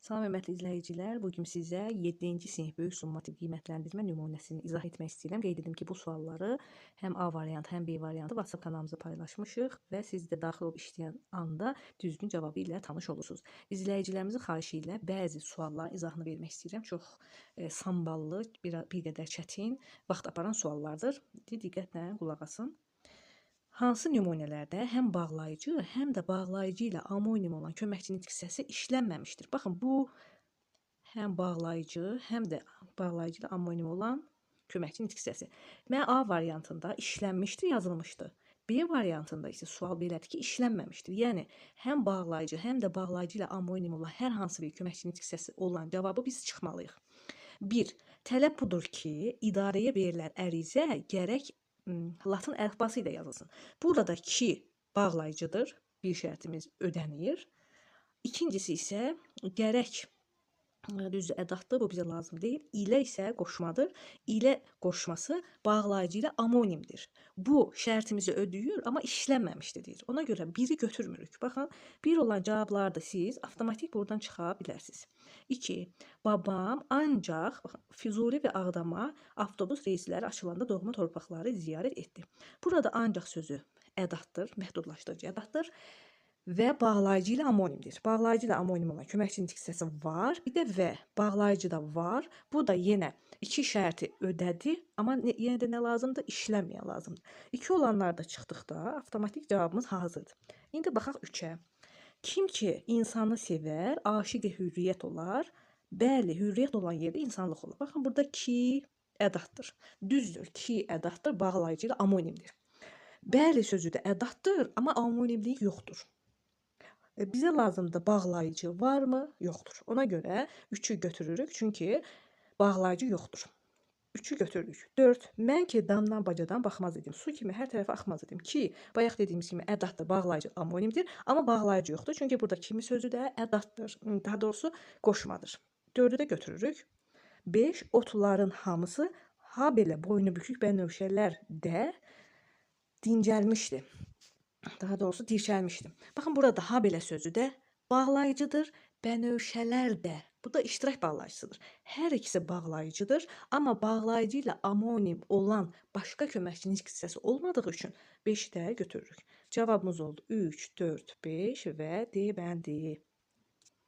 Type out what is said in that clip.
Salam hörmətli izləyicilər, bu gün sizə 7-ci sinif böyük summativ qiymətləndirmə nümunəsini izah etmək istəyirəm. Qeyd edim ki, bu sualları həm A variantı, həm B variantı WhatsApp kanalımıza paylaşmışıq və siz də daxil olub işləyən anda düzgün cavabı ilə tanış olursunuz. İzləyicilərimizin xahişi ilə bəzi sualların izahını vermək istəyirəm. Çox samballı, bir qədər çətin, vaxt aparan suallardır. Diqqətlə qulaq asın. Hansı nümunələrdə həm bağlayıcı, həm də bağlayıcı ilə amonim olan köməkçi nitq hissəsi işlənməmişdir? Baxın, bu həm bağlayıcı, həm də bağlayıcı ilə amonim olan köməkçi nitq hissəsi. Mən A variantında işlənmişdir, yazılmışdı. B variantında isə sual belədir ki, işlənməmişdir. Yəni, həm bağlayıcı, həm də bağlayıcı ilə amonim olan hər hansı bir köməkçi nitq hissəsi olan cavabı biz çıxmalıyıq. 1. Tələb budur ki, idarəyə verilən ərizə gərək Latın əlifbası ilə yazılsın. Burada da ki bağlayıcıdır. Bir şərtimiz ödənir. İkincisi isə gərək düzdür, ədatdır, bu bizə lazım deyil. İlə isə qoşmadır. İlə qoşması bağlayıcı ilə amonimdir. Bu şərtimizi ödəyir, amma işlənməmişdir deyir. Ona görə biri götürmürük. Baxın, bir olan cavabları da siz avtomatik buradan çıxa bilərsiniz. 2. Babam ancaq Füzuli və Ağdama avtobus reysləri açılanda doğma torpaqları ziyarət etdi. Burada ancaq sözü ədatdır, məhdudlaşdırıcı ədatdır. Və bağlayıcı ilə amonimdir. Bağlayıcı ilə amonim olan köməkçi nitq hissəsi var. Bir də və bağlayıcı da var. Bu da yenə iki şərti ödədi, amma yenə də nə lazımdır? İşlənməyən lazımdır. 2 olanlar da çıxdıqda avtomatik cavabımız hazırdır. İndi baxaq 3-ə. Kim ki insanı sevər, aşiqi hürriyyət olar. Bəli, hürriyyət olan yerdə insanlıq olur. Baxın, burada ki ədatdır. Düzdür, ki ədatdır, bağlayıcı ilə amonimdir. Bəli sözü də ədatdır, amma amonimlik yoxdur. Bizə lazımdır bağlayıcı varmı? Yoxdur. Ona görə 3-ü götürürük, çünki bağlayıcı yoxdur. 3-ü götürürük. 4. Mən ki damdan bacadan baxmaz idim. Su kimi hər tərəfə axmaz idim. 2. Bayaq dediyimiz kimi ədatdır, bağlayıcı amonimdir, amma bağlayıcı yoxdur. Çünki burada kimi sözü də ədatdır. Daha doğrusu qoşmadır. 4-ü də götürürük. 5. Otların hamısı ha belə boynubükük bənövşələr də dincəlmişdi. Daha doğrusu dirçəlmişdim. Baxın, burada ha belə sözü də bağlayıcıdır, bənövşələr də. Bu da iştirak bağlayıcısıdır. Hər ikisi bağlayıcıdır, amma bağlayıcı ilə amonim olan başqa köməkçi nitq hissəsi olmadığı üçün 5-i də götürürük. Cavabımız oldu 3, 4, 5 və D bəndi.